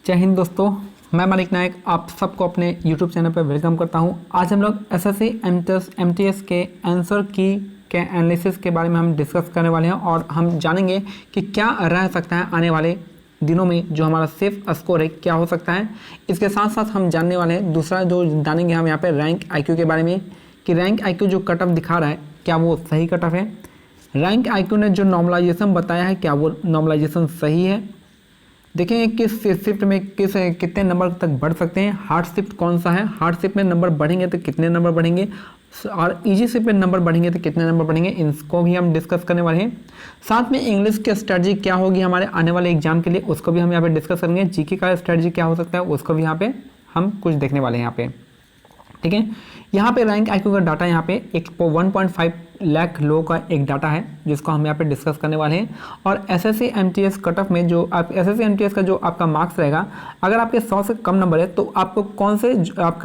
जय हिंद दोस्तों, मैं मानिक नायक आप सबको अपने YouTube चैनल पर वेलकम करता हूं। आज हम लोग SSC MTS के आंसर की के एनालिसिस के बारे में हम डिस्कस करने वाले हैं और हम जानेंगे कि क्या रह सकता है आने वाले दिनों में जो हमारा सेफ स्कोर है क्या हो सकता है। इसके साथ साथ हम जानने वाले हैं दूसरा जो जानेंगे हम यहाँ पे रैंक IQ के बारे में कि रैंक IQ जो कट ऑफ दिखा रहा है क्या वो सही कट ऑफ है। रैंक IQ ने जो नॉर्मलाइजेशन बताया है क्या वो नॉर्मलाइजेशन सही है। देखेंगे किस शिफ्ट में कितने नंबर तक बढ़ सकते हैं। हार्ड शिफ्ट कौन सा है, हार्ड शिफ्ट में नंबर बढ़ेंगे तो कितने नंबर बढ़ेंगे और इजी शिफ्ट में नंबर बढ़ेंगे तो कितने नंबर बढ़ेंगे, इनको भी हम डिस्कस करने वाले हैं। साथ में इंग्लिश की स्ट्रेटजी क्या होगी हमारे आने वाले एग्जाम के लिए उसको भी हम यहाँ पे डिस्कस करेंगे। जीके का स्ट्रेटजी क्या हो सकता है उसको भी यहाँ पे हम कुछ देखने वाले हैं यहाँ पे। ठीक है, यहाँ पे रैंक IQ का डाटा यहाँ पे एक 1.5 लाख लोगों का एक डाटा है जिसको हम यहाँ पे डिस्कस करने वाले हैं। और SSC MTS कट ऑफ में जो आप SSC MTS का जो आपका मार्क्स रहेगा, अगर आपके 100 से कम नंबर है तो आपको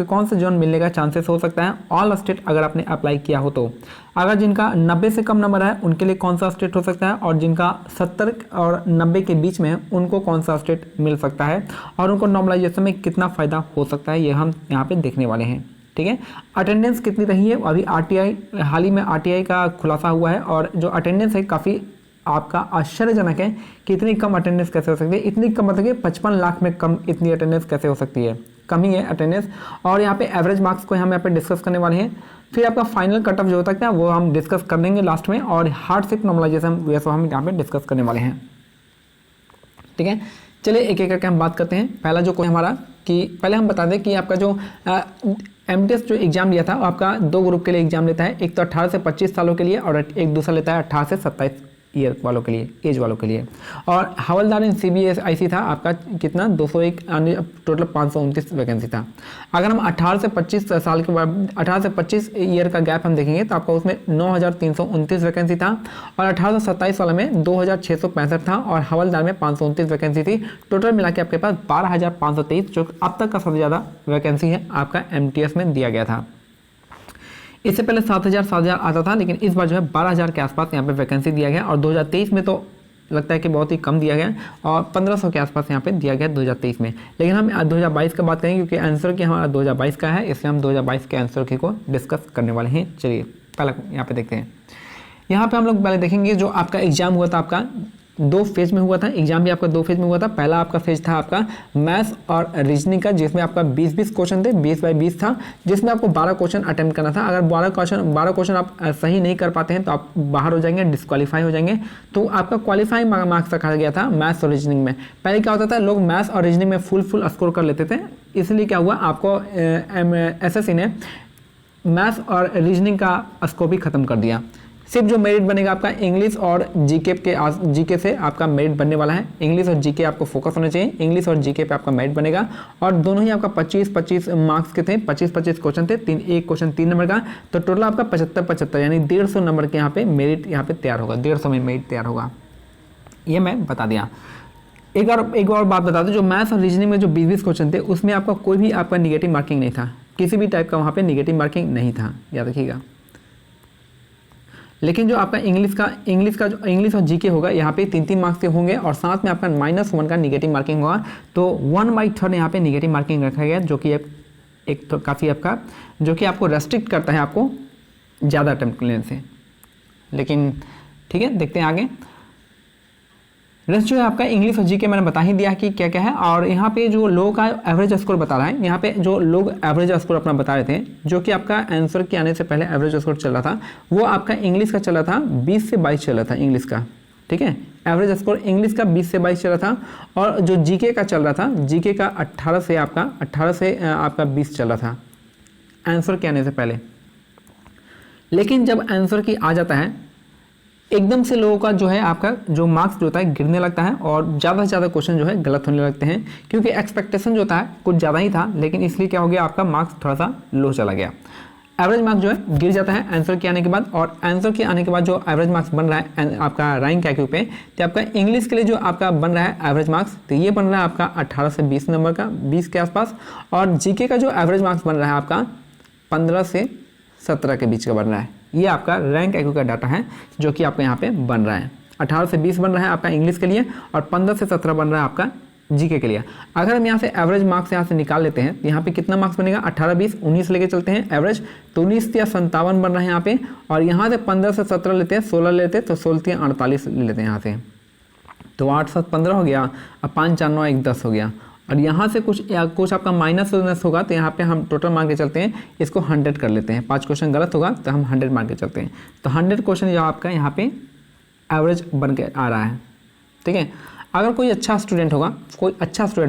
कौन से जोन मिलने का चांसेस हो सकता है। ऑल स्टेट अगर आपने अप्लाई किया हो तो अगर जिनका 90 से कम नंबर है उनके लिए कौन सा स्टेट हो सकता है और जिनका 70 और 90 के बीच में है उनको कौन सा स्टेट मिल सकता है और उनको नॉर्मलाइजेशन में कितना फ़ायदा हो सकता है, ये हम यहाँ पे देखने वाले हैं। ठीक है, अटेंडेंस कितनी रही है, अभी RTI हाल ही में RTI का खुलासा हुआ है और जो अटेंडेंस है काफ़ी आपका आश्चर्यजनक है कि इतनी कम अटेंडेंस कैसे हो सकती है। इतनी कम मतलब कि 55 लाख में कम इतनी अटेंडेंस कैसे हो सकती है, कम ही है अटेंडेंस। और यहाँ पे एवरेज मार्क्स को हम यहाँ पे डिस्कस करने वाले हैं। फिर आपका फाइनल कट ऑफ जो होता है वो हम डिस्कस कर देंगे लास्ट में और हार्ड शिफ्ट नॉर्मलाइजेशन वैसे हम यहाँ पे डिस्कस करने वाले हैं। ठीक है, चलिए एक एक करके हम बात करते हैं। पहला जो कोई हमारा कि पहले हम बता दें कि आपका जो MTS जो एग्जाम लिया था वो आपका 2 ग्रुप के लिए एग्जाम लेता है। एक तो 18 से 25 सालों के लिए और एक दूसरा लेता है 18 से 27 ईयर वालों के लिए, एज वालों के लिए। और हवलदार इन CBSIC था आपका कितना 201 टोटल 529 वैकेंसी था। अगर हम 18 से 25 साल के बाद 18 से 25 ईयर का गैप हम देखेंगे तो आपका उसमें 9329 वैकेंसी था और 18 से 27 वाले में 2665 था और हवलदार में 529 वैकेंसी थी। टोटल मिला के आपके पास 12523 जो अब तक का सबसे ज़्यादा वैकेंसी है आपका MTS में दिया गया था। इससे पहले 7000 आता था लेकिन इस बार जो है 12000 के आसपास यहाँ पे वैकेंसी दिया गया और 2023 में तो लगता है कि बहुत ही कम दिया गया और 1500 के आसपास यहाँ पे दिया गया 2023 में। लेकिन हम 2022 का बात करेंगे क्योंकि आंसर की हमारा 2022 का है, इसलिए हम 2022 के आंसर की को डिस्कस करने वाले हैं। चलिए पहला यहाँ पे देखते हैं। यहाँ पे हम लोग पहले देखेंगे जो आपका एग्जाम हुआ था आपका 2 फेज में हुआ था। एग्जाम भी आपका 2 फेज में हुआ था। पहला आपका फेज था आपका मैथ्स और रीजनिंग का जिसमें आपका 20-20 क्वेश्चन थे, 20 बाई 20 था जिसमें आपको 12 क्वेश्चन अटेम्प्ट करना था। अगर 12 क्वेश्चन आप सही नहीं कर पाते हैं तो आप बाहर हो जाएंगे, डिस्क्वालीफाई हो जाएंगे। तो आपका क्वालिफाइंग मार्क्स रखा गया था मैथ्स और रीजनिंग में। पहले क्या होता था लोग मैथ्स और रीजनिंग में फुल स्कोर कर लेते थे, इसलिए क्या हुआ आपको SSC ने मैथ्स और रीजनिंग का स्कोर भी खत्म कर दिया। सिर्फ जो मेरिट बनेगा आपका इंग्लिश और जीके से आपका मेरिट बनने वाला है। इंग्लिश और जीके आपको फोकस होना चाहिए, इंग्लिश और जीके पे आपका मेरिट बनेगा और दोनों ही आपका 25-25 मार्क्स के थे, 25-25 क्वेश्चन थे, एक क्वेश्चन 3 नंबर का, तो टोटल आपका 75-75 यानी 150 नंबर के यहाँ पे मेरिट यहाँ पे तैयार होगा, 150 में मेरिट तैयार होगा। ये मैं बता दिया। एक और बात बता दूं, जो मैथ्स और रीजनिंग में जो 20-20 क्वेश्चन थे उसमें आपका कोई भी आपका निगेटिव मार्किंग नहीं था, किसी भी टाइप का वहाँ पे निगेटिव मार्किंग नहीं था, याद रखिएगा। लेकिन जो आपका इंग्लिश और जीके होगा यहाँ पे 3-3 मार्क्स के होंगे और साथ में आपका -1 का निगेटिव मार्किंग होगा। तो 1/3 यहाँ पे निगेटिव मार्किंग रखा गया जो कि एक तो काफ़ी आपका जो कि आपको रेस्ट्रिक्ट करता है आपको ज़्यादा अटेम्प्ट लेने से। लेकिन ठीक है, देखते हैं आगे। रेस्ट जो है आपका इंग्लिश और जीके मैंने बता ही दिया कि क्या क्या है। और यहाँ पे जो लोगों का एवरेज स्कोर बता रहा है, यहाँ पे जो लोग एवरेज स्कोर अपना बता रहे थे जो कि आपका आंसर के आने से पहले एवरेज स्कोर चल रहा था वो आपका इंग्लिश का चल रहा था 20 से 22 चल रहा था इंग्लिश का। ठीक है, एवरेज स्कोर इंग्लिश का 20 से 22 चल रहा था और जो जीके का चल रहा था जीके का 18 से आपका 20 चल रहा था आंसर के आने से पहले। लेकिन जब आंसर की आ जाता है एकदम से लोगों का जो है आपका जो मार्क्स जो होता है गिरने लगता है और ज़्यादा से ज़्यादा क्वेश्चन जो है गलत होने लगते हैं क्योंकि एक्सपेक्टेशन जो होता है कुछ ज़्यादा ही था, लेकिन इसलिए क्या हो गया आपका मार्क्स थोड़ा सा लो चला गया। एवरेज मार्क्स जो है गिर जाता है आंसर के आने के बाद। और आंसर के आने के बाद जो एवरेज मार्क्स बन रहा है आपका रैंक IQ पे, तो आपका इंग्लिश के लिए जो आपका बन रहा है एवरेज मार्क्स तो ये बन रहा है आपका 18 से 20 नंबर का, 20 के आसपास। और जीके का जो एवरेज मार्क्स बन रहा है आपका 15 से 17 के बीच का बन रहा है। ये आपका रैंक IQ का डाटा है जो कि आपका यहाँ पे बन रहा है। 18 से 20 बन रहा है आपका इंग्लिश के लिए और 15 से 17 बन रहा है आपका जीके के लिए। अगर हम यहाँ से एवरेज मार्क्स यहाँ से निकाल लेते हैं तो यहाँ पे कितना मार्क्स बनेगा, 18, 20, 19 लेके चलते हैं एवरेज, तो 19 या 57 बन रहा है यहाँ पे, और यहाँ से 15 से 17 लेते हैं, 16 लेते हैं तो 16 या 48 ले लेते हैं यहाँ से, तो 8, 7, 15 हो गया, अब 5, 4, 9, 1, 10 हो गया। और यहाँ से कुछ आपका माइनस होगा तो यहाँ पे हम टोटल मान के चलते हैं, इसको 100 कर लेते हैं, 5 क्वेश्चन गलत होगा तो हम 100 मान के चलते हैं, तो 100 क्वेश्चन जो आपका यहाँ पे एवरेज बन के आ रहा है। ठीक है, अगर कोई अच्छा स्टूडेंट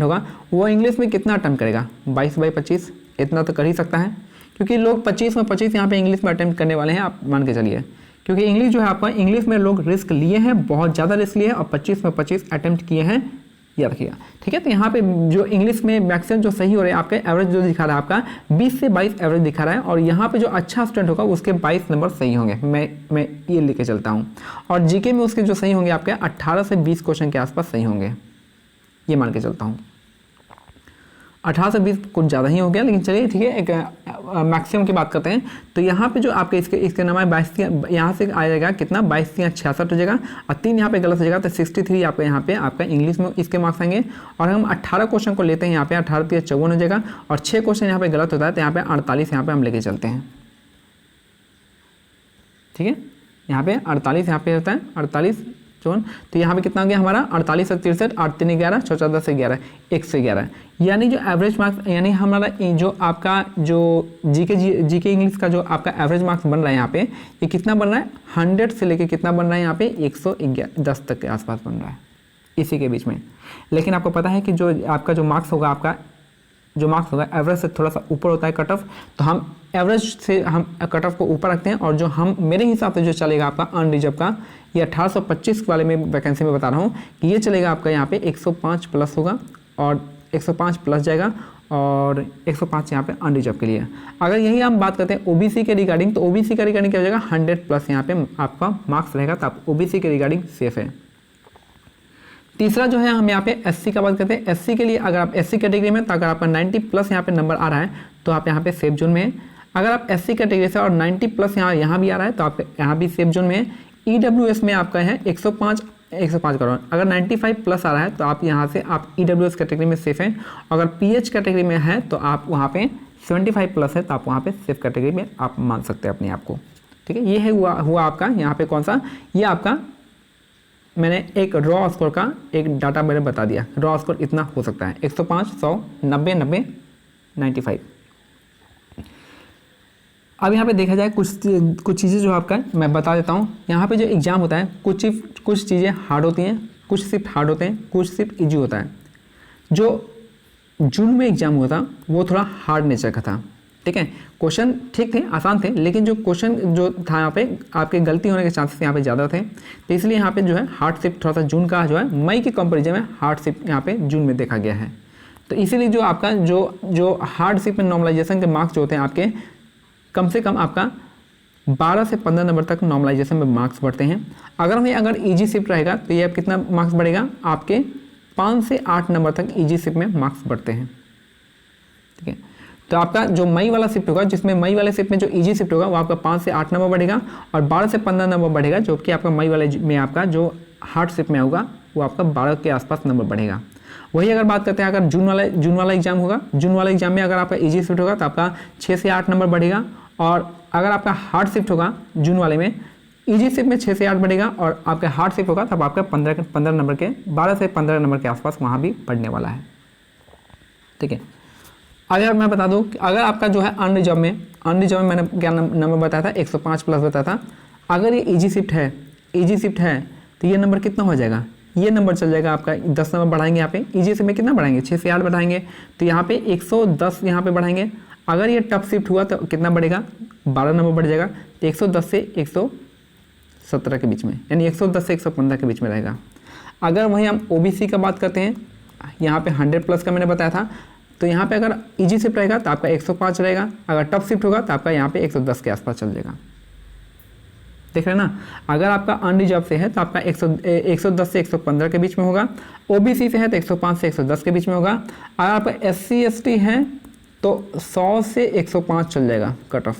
होगा वो इंग्लिश में कितना अटेम्प्ट करेगा, 22/25 इतना तो कर ही सकता है, क्योंकि लोग 25 में 25 यहाँ पे इंग्लिश में अटेम्प्ट करने वाले हैं, आप मान के चलिए, क्योंकि इंग्लिश जो है आपका, इंग्लिश में लोग रिस्क लिए हैं, बहुत ज़्यादा रिस्क लिए हैं और 25 में 25 अटेम्प्ट किए हैं, याद रखिएगा। ठीक है, तो यहाँ पे जो इंग्लिश में मैक्सिमम जो सही हो रहा है आपका एवरेज जो दिखा रहा है आपका 20 से 22 एवरेज दिखा रहा है, और यहाँ पे जो अच्छा स्टूडेंट होगा उसके 22 नंबर सही होंगे, मैं ये लेके चलता हूँ, और जीके में उसके जो सही होंगे आपके 18 से 20 क्वेश्चन के आसपास सही होंगे, ये मान के चलता हूँ। 18 से 20 कुछ ज़्यादा ही हो गया, लेकिन चलिए ठीक है, एक मैक्सिमम की बात करते हैं। तो यहाँ पे जो आपके इसके नाम है 22, यहाँ से आ जाएगा कितना, 22 या 66 हो जाएगा, और 3 यहाँ पे गलत हो जाएगा तो 63 आपका यहाँ पे आपका इंग्लिश में इसके मार्क्स आएंगे। और हम 18 क्वेश्चन को लेते हैं यहाँ पे, 18 या 54 हो जाएगा, और 6 क्वेश्चन यहाँ पे गलत होता है तो यहाँ पे 48 यहाँ पे हम लेके चलते हैं। ठीक है, यहाँ पे 48 यहाँ पे होता है, 48 54, तो यहाँ पे कितना हो गया हमारा 48 से 63, 8, 3, 11, 14, 10 से 11, 111, यानी जो एवरेज मार्क्स, यानी हमारा जो आपका जो जीके इंग्लिश का जो आपका एवरेज मार्क्स बन रहा है यहाँ पे, ये कितना बन रहा है, 100 से लेके कितना बन रहा है यहाँ पे 110 तक के आसपास बन रहा है, इसी के बीच में। लेकिन आपको पता है कि जो आपका जो मार्क्स होगा, आपका जो मार्क्स होगा एवरेज से थोड़ा सा ऊपर होता है कट ऑफ, तो हम एवरेज से हम कट ऑफ को ऊपर रखते हैं, और जो हम मेरे हिसाब से जो चलेगा आपका अनरिजर्व का, ये 1825 वाले में वैकेंसी में बता रहा हूँ कि ये चलेगा आपका यहाँ पे 105 प्लस होगा, और 105 प्लस जाएगा, और 105 यहाँ पे अनरिजर्व के लिए। अगर यही हम बात करते हैं ओबीसी के रिगार्डिंग, तो ओबीसी का रिगार्डिंग क्या हो जाएगा, 100 प्लस यहाँ पे आपका मार्क्स रहेगा, तो आप ओबीसी के रिगार्डिंग सेफ है। तीसरा जो है हम यहाँ पे एससी का बात करते हैं। एससी के लिए अगर आप एससी कैटेगरी में, तो अगर आपका 90 प्लस यहाँ पे नंबर आ रहा है तो आप यहाँ पे सेफ जोन में है। अगर आप एससी कैटेगरी से और 90 प्लस यहाँ भी आ रहा है तो आप यहाँ भी सेफ जोन में है। ईडब्ल्यूएस में आपका है 105 करोड़, अगर 95 प्लस आ रहा है तो आप यहाँ से आप ईडब्ल्यूएस कैटेगरी में सेफ हैं। अगर पीएच कैटेगरी में है तो आप वहाँ पे 75 प्लस है तो आप वहाँ पे सेफ कैटेगरी में आप मान सकते हैं अपने आप को। ठीक है, ये है हुआ आपका यहाँ पे कौन सा, ये आपका मैंने एक रॉ स्कोर का एक डाटा मैंने बता दिया। रॉ स्कोर इतना हो सकता है 105, 100, 90, 90, 95। अब यहाँ पे देखा जाए कुछ चीज़ें जो आपका मैं बता देता हूँ। यहाँ पे जो एग्ज़ाम होता है कुछ चीज़ें हार्ड होती हैं, कुछ सिर्फ हार्ड होते हैं, कुछ सिर्फ इजी होता है। जो जून में एग्ज़ाम हुआ था वो थोड़ा हार्ड नेचर का था। ठीक है, क्वेश्चन ठीक थे, आसान थे, लेकिन जो क्वेश्चन जो था यहाँ पे आपके गलती होने के चांसेस यहाँ पे ज़्यादा थे, तो इसलिए यहाँ पे जो है हार्डशिप थोड़ा सा जून का जो है मई के कंपैरिजन में हार्डशिप यहाँ पे जून में देखा गया है। तो इसीलिए जो आपका जो हार्डशिप में नॉर्मलाइजेशन के मार्क्स जो होते हैं आपके कम से कम आपका 12 से 15 नंबर तक नॉर्मलाइजेशन में मार्क्स बढ़ते हैं। अगर ईजी शिफ्ट रहेगा तो ये कितना मार्क्स बढ़ेगा, आपके 5 से 8 नंबर तक ईजी शिफ्ट में मार्क्स बढ़ते हैं। ठीक है, तो आपका जो मई वाला शिफ्ट होगा, जिसमें मई वाले शिफ्ट में जो इजी शिफ्ट होगा वो आपका 5 से 8 नंबर बढ़ेगा, और 12 से 15 नंबर बढ़ेगा, जो कि आपका मई वाले में आपका जो हार्ड शिफ्ट में होगा वो आपका 12 के आसपास नंबर बढ़ेगा। वही अगर बात करते हैं अगर जून वाला एग्जाम होगा, जून वाले एग्जाम में अगर आपका इजी शिफ्ट होगा तो आपका 6 से 8 नंबर बढ़ेगा, और अगर आपका हार्ड शिफ्ट होगा जून वाले में, इजी शिफ्ट में 6 से 8 बढ़ेगा, और आपका हार्ड शिफ्ट होगा तब आपका 15 नंबर के 12 से 15 नंबर के आसपास वहाँ भी बढ़ने वाला है। ठीक है, अगर मैं बता दूं कि अगर आपका जो है अनरिजर्व में मैंने क्या नंबर बताया था, 105 प्लस बताया था। अगर ये इजी शिफ्ट है तो ये नंबर कितना हो जाएगा, ये नंबर चल जाएगा आपका 10 नंबर बढ़ाएंगे। यहाँ पे इजी शिफ्ट में कितना बढ़ाएंगे, 6 से 8 बढ़ाएंगे, तो यहाँ पे 110 यहाँ पे बढ़ाएंगे। अगर ये टफ शिफ्ट हुआ तो कितना बढ़ेगा, 12 नंबर बढ़ जाएगा, तो 110 से 117 के बीच में, यानी 110 से 115 के बीच में रहेगा। अगर वहीं हम ओबीसी का बात करते हैं, यहाँ पे 100 प्लस का मैंने बताया था, तो यहाँ पे अगर इजी शिफ्ट रहेगा तो आपका 105 रहेगा, अगर टफ शिफ्ट होगा तो आपका यहाँ पे 110 के आसपास चल जाएगा। देख रहे हैं ना, अगर आपका अनरिजर्व से है तो आपका 110 से 115 के बीच में होगा, ओबीसी से है तो 105 से 110 के बीच में होगा, अगर आपका SC ST है तो 100 से 105 चल जाएगा कट ऑफ,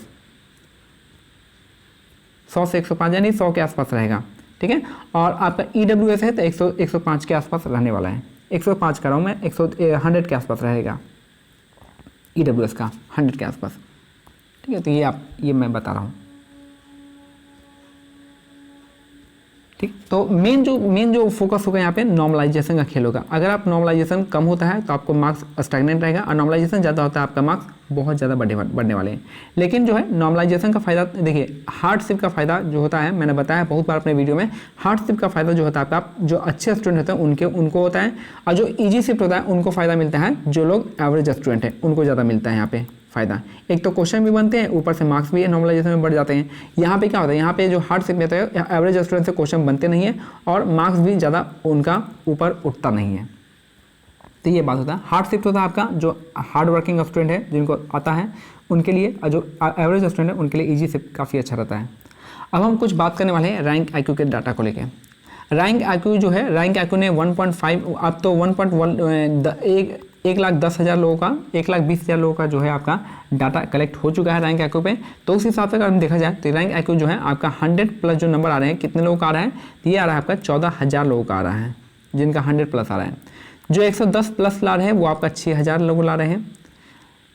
100 से 105 यानी 100 के आसपास रहेगा। ठीक है, और आपका EWS है तो 105 के आसपास रहने वाला है, 105 कर रहा हूँ मैं, 100 के आसपास रहेगा EWS का, 100 के आसपास। ठीक है, तो ये मैं बता रहा हूँ। ठीक, तो मेन जो फोकस होगा यहाँ पे नॉर्मलाइजेशन का खेल होगा। अगर आप नॉर्मलाइजेशन कम होता है तो आपको मार्क्स स्टैग्नेंट रहेगा, और नॉर्मलाइजेशन ज़्यादा होता है आपका मार्क्स बहुत ज़्यादा बढ़ने वाले हैं। लेकिन जो है नॉर्मलाइजेशन का फ़ायदा देखिए, हार्डशिप का फ़ायदा जो होता है, मैंने बताया बहुत बार अपने वीडियो में, हार्डशिप का फ़ायदा जो होता है आपका, जो अच्छे स्टूडेंट होते हैं उनको होता है, और जो ईजी शिफ्ट होता है उनको फ़ायदा मिलता है, जो लोग एवरेज स्टूडेंट हैं उनको ज़्यादा मिलता है यहाँ पे फ़ायदा। एक तो क्वेश्चन भी बनते हैं, ऊपर से मार्क्स भी नॉर्मलाइजेशन में बढ़ जाते हैं। यहाँ पे क्या होता है, यहाँ पे जो हार्डशिप में होता है एवरेज स्टूडेंट से क्वेश्चन बनते नहीं है, और मार्क्स भी ज़्यादा उनका ऊपर उठता नहीं है। तो ये बात होता है। हार्ड शिफ्ट होता है आपका जो हार्ड वर्किंग स्टूडेंट है, जिनको आता है उनके लिए, और जो एवरेज स्टूडेंट है उनके लिए ईजी शिफ्ट काफ़ी अच्छा रहता है। अब हम कुछ बात करने वाले हैं रैंक IQ के डाटा को लेकर। रैंक IQ जो है, रैंक IQ ने 1.5 अब तो 1.1 1,10,000 लोगों का, 1,20,000 लोगों का जो है आपका डाटा कलेक्ट हो चुका है रैंक IQ पे। तो उस हिसाब से अगर हम देखा जाए तो रैंक IQ जो है आपका 100+ जो नंबर आ रहे हैं, कितने लोगों का आ रहा है, ये आ रहा है आपका 14,000 लोगों का आ रहा है, जिनका 100+ आ रहा है। जो 110+ ला रहे हैं वो आपका 6,000 लोग ला रहे हैं।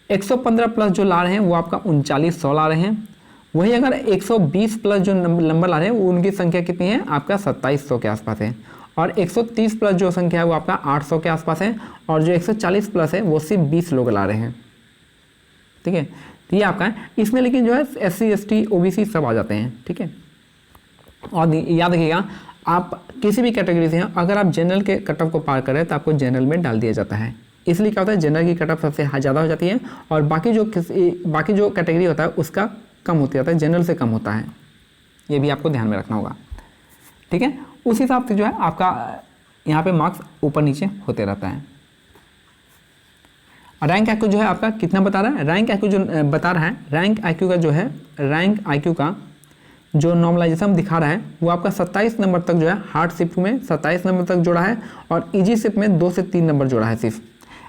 115+ जो ला रहे हैं वो आपका 3900 ला रहे हैं। वहीं अगर 120+ जो नंबर ला रहे हैं वो उनकी संख्या कितनी है, आपका 2700 के आसपास है। और 130+ जो संख्या है वो आपका 800 के आसपास है। और जो 140+ है वो सिर्फ 20 लोग ला रहे हैं। ठीक है, तो ये आपका है। इसमें लेकिन जो है SC ST OBC सब आ जाते हैं। ठीक है, और याद रखिएगा, आप किसी भी कैटेगरी से हैं, अगर आप जनरल के कट ऑफ को पार करें तो आपको जनरल में डाल दिया जाता है। इसलिए क्या होता है, जनरल की कट ऑफ सबसे ज़्यादा हो जाती है, और बाकी जो कैटेगरी होता है उसका कम होता जाता है, जनरल से कम होता है। ये भी आपको ध्यान में रखना होगा। ठीक है, उस हिसाब से जो है आपका यहाँ पे मार्क्स ऊपर नीचे होते रहता है। रैंक IQ जो है आपका कितना बता रहा है, रैंक IQ जो बता रहा है, रैंक IQ का जो है, रैंक IQ का जो नॉर्मलाइजेशन दिखा रहा है वो आपका 27 नंबर तक जो है हार्ड शिफ्ट में 27 नंबर तक जोड़ा है, और ईजी शिफ्ट में 2 से 3 नंबर जोड़ा है सिर्फ।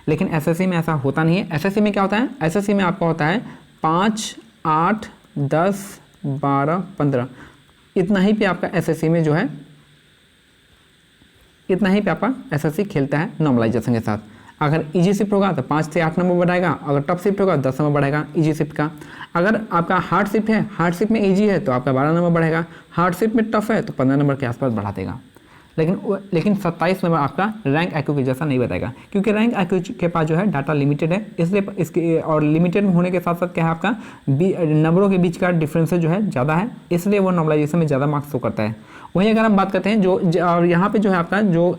लेकिन SSC में ऐसा होता नहीं है। SSC में क्या होता है, SSC में आपका होता है 5, 8, 10, 12, 15, इतना ही पे आपका SSC में जो है, इतना ही पे आपका SSC खेलता है नॉर्मलाइजेशन के साथ। अगर इजी शिफ्ट होगा तो 5 से 8 नंबर बढ़ाएगा, अगर टफ शिफ्ट होगा 10 नंबर बढ़ाएगा इजी शिफ्ट का। अगर आपका हार्ड शिफ्ट है, हार्ड शिफ्ट में इजी है तो आपका 12 नंबर बढ़ेगा, हार्ड शिफ्ट में टफ है तो 15 नंबर के आसपास बढ़ा देगा। लेकिन 27 नंबर आपका रैंक IQ के जैसा नहीं बताएगा, क्योंकि रैंक IQ के पास जो है डाटा लिमिटेड है, इसलिए इसके और लिमिटेड होने के साथ साथ क्या है आपका नंबरों के बीच का डिफरेंस जो है ज़्यादा है, इसलिए वो नॉर्मलाइजेशन में ज़्यादा मार्क्स शो करता है। वहीं अगर हम बात करते हैं और यहाँ पे जो है आपका जो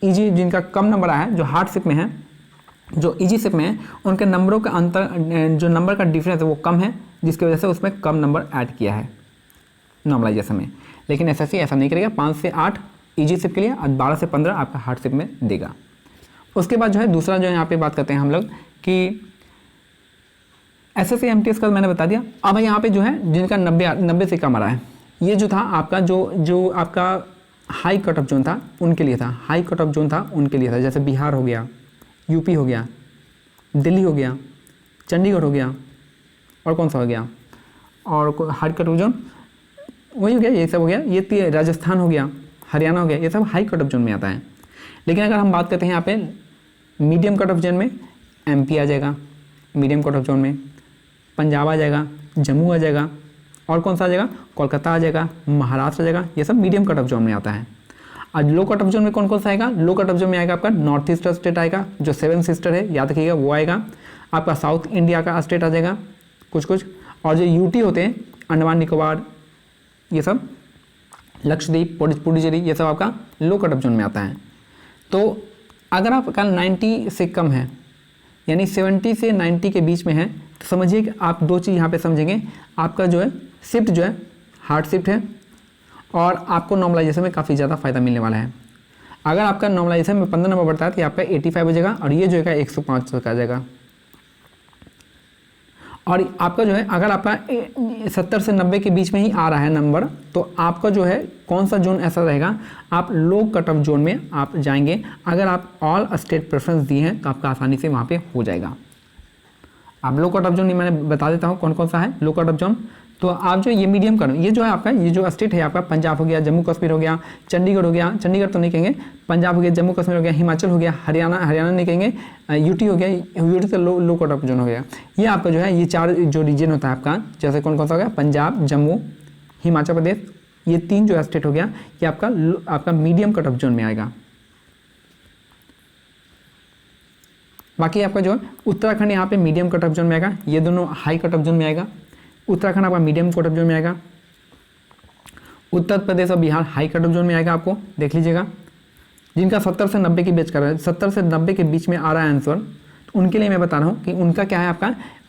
ईजी, जिनका कम नंबर आया है, जो हार्ड शिफ्ट में है, जो ईजी शिफ्ट में है, उनके नंबरों का अंतर, जो नंबर का डिफरेंस है वो कम है, जिसकी वजह से उसमें कम नंबर ऐड किया है नॉर्मलाइजेशन में। लेकिन SSC ऐसा नहीं करेगा, 5 से 8 ईजी शिफ्ट के लिए और 12 से 15 आपका हार्ड शिफ्ट में देगा। उसके बाद जो है दूसरा जो यहाँ पे बात करते हैं हम लोग कि SSC MTS का मैंने बता दिया। अब यहाँ पे जो है जिनका 90 से कम आ रहा है, ये जो था आपका जो आपका हाई कट ऑफ जोन था उनके लिए था, हाई कट ऑफ जोन था उनके लिए था। जैसे बिहार हो गया, यूपी हो गया, दिल्ली हो गया, चंडीगढ़ हो गया, और कौन सा हो गया, और हाई कट ऑफ जोन वही हो गया, ये सब हो गया, ये राजस्थान हो गया, हरियाणा हो गया, ये सब हाई कट ऑफ जोन में आता है। लेकिन अगर हम बात करते हैं यहाँ पे मीडियम कट ऑफ जोन में, MP आ जाएगा मीडियम कट ऑफ जोन में, पंजाब आ जाएगा, जम्मू आ जाएगा, और कौन सा आ जाएगा, कोलकाता आ जाएगा, महाराष्ट्र आ जाएगा, ये सब मीडियम कट ऑफ जोन में आता है। आज लो कट ऑफ जोन में कौन कौन सा आएगा, लो कट ऑफ जोन में आएगा आपका नॉर्थ ईस्ट स्टेट आएगा, जो 7 सिस्टर है याद रखिएगा वो आएगा। आपका साउथ इंडिया का स्टेट आ जाएगा कुछ, और जो UT होते हैं, अंडमान निकोबार, ये सब, लक्षद्वीप, पुडुचेरी, ये सब आपका लो कट ऑफ जोन में आता है। तो अगर आपका 90 से कम है, यानी 70 से 90 के बीच में है, तो समझिए कि आप 2 चीज़ यहाँ पे समझेंगे, आपका जो है शिफ्ट जो है हार्ड शिफ्ट है, और आपको नॉर्मलाइजेशन में काफ़ी ज़्यादा फायदा मिलने वाला है। अगर आपका नॉर्मलाइजेशन में 15 नंबर बढ़ता है तो ये आपका 85 हो जाएगा, और ये जो है 105 तक आ जाएगा। और आपका जो है अगर आपका 70 से 90 के बीच में ही आ रहा है नंबर, तो आपका जो है कौन सा जोन ऐसा रहेगा, आप लो कट ऑफ जोन में आप जाएंगे। अगर आप ऑल स्टेट प्रेफरेंस दिए हैं तो आपका आसानी से वहाँ पे हो जाएगा। आप लो कट ऑफ जोन मैंने बता देता हूँ कौन कौन सा है लो कट ऑफ जोन। तो आप जो ये मीडियम करो, ये जो है आपका, ये जो स्टेट है आपका, पंजाब हो गया, जम्मू कश्मीर हो गया, चंडीगढ़ हो गया, चंडीगढ़ तो नहीं कहेंगे, पंजाब हो गया, जम्मू कश्मीर हो गया, हिमाचल हो गया, हरियाणा नहीं कहेंगे, यूटी हो गया, यूटी तो लो कट ऑफ जोन हो गया। ये आपका जो है ये 4 जो रीजन होता है आपका, जैसे कौन कौन सा हो गया, पंजाब, जम्मू, हिमाचल प्रदेश, ये 3 जो स्टेट हो गया, ये आपका मीडियम कट ऑफ जोन में आएगा। बाकी आपका जो है उत्तराखंड यहाँ पे मीडियम कट ऑफ जोन में आएगा, ये दोनों हाई कट ऑफ जोन में आएगा। उत्तराखंड आपका मीडियम कट ऑफ जोन में आएगा। उत्तर प्रदेश और Bihar high cut off zone में आएगा, आपको देख लीजिएगा। जिनका 70 से 90 के बीच कर रहा है, 70 से 90 के बीच में आ रहा है आंसर, तो उनके लिए मैं बता रहा हूँ कि उनका क्या है,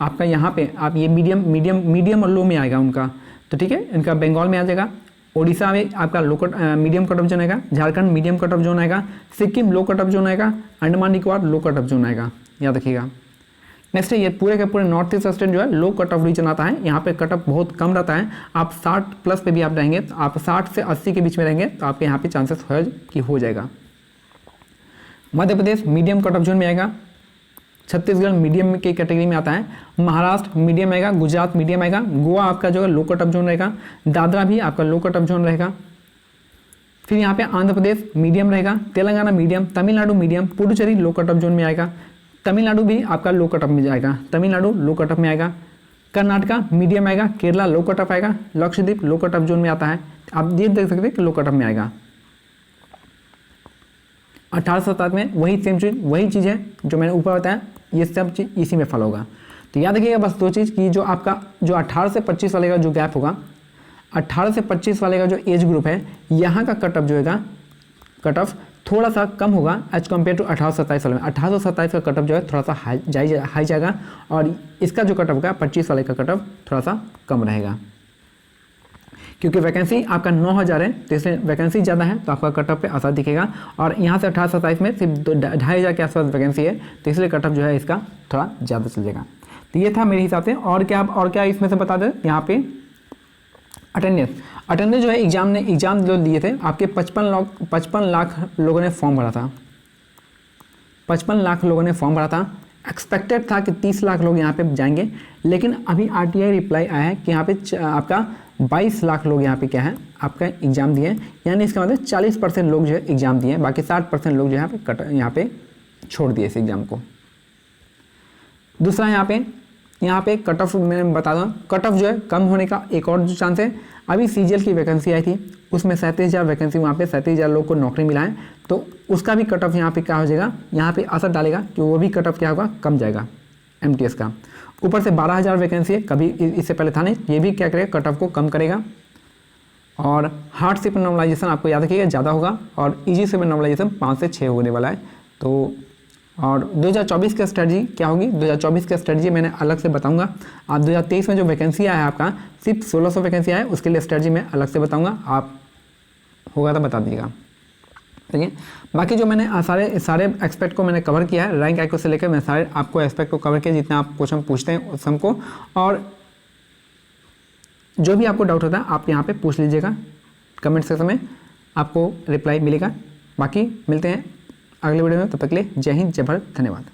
आपका यहाँ पे आप ये मीडियम और लो में आएगा उनका। तो ठीक है, इनका बंगाल में आ जाएगा, उड़ीसा में आपका मीडियम कट ऑफ जोन आएगा, Jharkhand medium cut off zone आएगा, सिक्किम लो कट ऑफ जोन आएगा, अंडमान निकोबार लो कट ऑफ जोन आएगा, याद रखिएगा। नेक्स्ट है ये पूरे के पूरे नॉर्थ ईस्ट स्टेट जो है लो कट ऑफ रीजन आता है, यहाँ पे कट ऑफ बहुत कम रहता है। आप 60 प्लस पे भी आप रहेंगे, तो आप 60 से 80 के बीच में रहेंगे तो आपके यहाँ पे चांसेस हो जाएगा। Madhya Pradesh medium cut off zone में आएगा, छत्तीसगढ़ मीडियम की कैटेगरी में आता है, महाराष्ट्र मीडियम आएगा, गुजरात मीडियम आएगा, गोवा आपका जो है लो कट ऑफ जोन रहेगा, दादरा भी आपका लो कट ऑफ जोन रहेगा। फिर यहाँ पे आंध्र प्रदेश मीडियम रहेगा, तेलंगाना मीडियम, तमिलनाडु मीडियम, पुडुचेरी लो कट ऑफ जोन में आएगा, तमिलनाडु भी आपका लो कट ऑफ में जाएगा, तमिलनाडु लो कट ऑफ में आएगा, कर्नाटका मीडियम आएगा, केरला लो कट ऑफ आएगा, लक्षद्वीप लो कट ऑफ जोन में आता है। आप ये देख सकते हैं कि लो कट ऑफ में आएगा। 18-27 में वही सेम चीज़, वही चीज़ है जो मैंने ऊपर बताया, ये सब चीज़ इसी में फॉलो होगा। तो याद रखिएगा बस 2 चीज़ की, जो आपका जो 18 से 25 वाले का जो गैप होगा, 18 से 25 वाले का जो एज ग्रुप है, यहाँ का कट ऑफ जो है कट ऑफ थोड़ा सा कम होगा एज कम्पेयर टू 18 से 27 वाले में। 18 से 27 का कट ऑफ जो है थोड़ा सा हाई जाएगा, और इसका जो कट ऑफ होगा 25 वाले का कट ऑफ थोड़ा सा कम रहेगा, क्योंकि वैकेंसी आपका 9000 है, तो इसलिए वैकेंसी ज़्यादा है तो आपका कट ऑफ पे असर दिखेगा। और यहाँ से 18 से 27 में सिर्फ 2500 के आसपास वैकेंसी है, तो इसलिए कट ऑफ जो है इसका थोड़ा ज़्यादा चल जाएगा। तो ये था मेरे हिसाब से। और क्या इसमें से बता दें, यहाँ पे अटेंडेंस जो है एग्जाम जो दिए थे आपके 55 लाख लोगों ने फॉर्म भरा था, 55 लाख लोगों ने फॉर्म भरा था। एक्सपेक्टेड था कि 30 लाख लोग यहाँ पे जाएंगे, लेकिन अभी RTI रिप्लाई आया है कि यहाँ पे आपका 22 लाख लोग यहाँ पे क्या है आपका एग्ज़ाम दिए, यानी इसका मतलब 40% लोग जो है एग्ज़ाम दिए, बाकी 60% लोग जो यहाँ पे छोड़ दिए इस एग्ज़ाम को। दूसरा यहाँ पे कट ऑफ मैं बता दूँ, कट ऑफ जो है कम होने का एक और जो चांस है, अभी CGL की वैकेंसी आई थी, उसमें 37,000 वैकेंसी, वहाँ पे 37,000 लोग को नौकरी मिला है, तो उसका भी कट ऑफ यहाँ पे क्या हो जाएगा, यहाँ पे असर डालेगा कि वो भी कट ऑफ क्या होगा, कम जाएगा MTS का। ऊपर से 12,000 वैकेंसी है, कभी इससे पहले था नहीं, ये भी क्या करेगा, कट ऑफ को कम करेगा। और हार्डशिप नॉर्मलाइजेशन आपको याद रखिएगा ज़्यादा होगा, और ईजी शिप नॉर्मलाइजेशन 5 से 6 होने वाला है। तो और 2024 की स्ट्रेटजी क्या होगी, 2024 की स्ट्रेटजी मैंने अलग से बताऊंगा। आप 2023 में जो वैकेंसी आया है आपका सिर्फ 1600 वैकेंसी आया है, उसके लिए स्ट्रेटजी मैं अलग से बताऊंगा, आप होगा तो बता दीजिएगा, ठीक है। बाकी जो मैंने सारे एक्सपेक्ट को मैंने कवर किया है, रैंक आइको से लेकर मैं सारे आपको एक्सपेक्ट को कवर किया, जितना आप क्वेश्चन पूछते हैं उस हमको, और जो भी आपको डाउट होता है आप यहाँ पे पूछ लीजिएगा, कमेंट सेक्शन में आपको रिप्लाई मिलेगा। बाकी मिलते हैं अगले वीडियो में, तब तक के लिए जय हिंद, जय भारत, धन्यवाद।